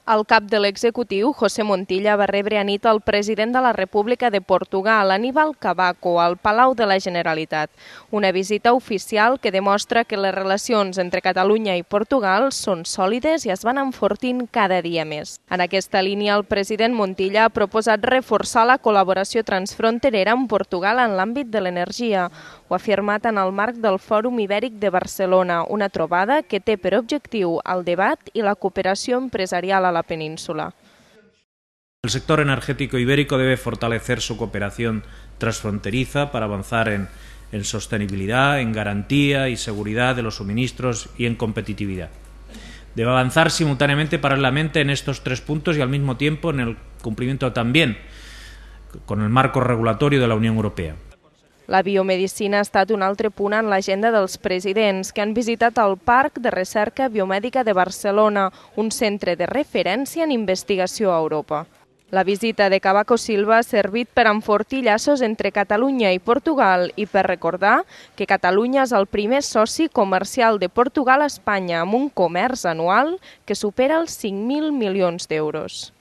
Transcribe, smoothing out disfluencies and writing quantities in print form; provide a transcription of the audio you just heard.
El cap de l'executiu, José Montilla, va rebre anit el president de la República de Portugal, Aníbal Cavaco, al Palau de la Generalitat. Una visita oficial que demostra que les relacions entre Catalunya i Portugal són sòlides i es van enfortint cada dia més. En aquesta línia, el president Montilla ha proposat reforçar la col·laboració transfronterera amb Portugal en l'àmbit de l'energia. Ho ha afirmat en el marc del Fòrum Ibèric de Barcelona, una trobada que té per objectiu el debat i la cooperació empresarial a la península. El sector energético ibérico debe fortalecer su cooperación transfronteriza para avanzar en sostenibilidad, en garantía y seguridad de los suministros y en competitividad. Debe avanzar simultáneamente, paralelamente, en estos tres puntos y al mismo tiempo en el cumplimiento también con el marco regulatorio de la Unión Europea. La biomedicina ha estat un altre punt en l'agenda dels presidents que han visitat el Parc de Recerca Biomèdica de Barcelona, un centre de referència en investigació a Europa. La visita de Cavaco Silva ha servit per enfortir llaços entre Catalunya i Portugal i per recordar que Catalunya és el primer soci comercial de Portugal a Espanya amb un comerç anual que supera els 5.000 milions d'euros.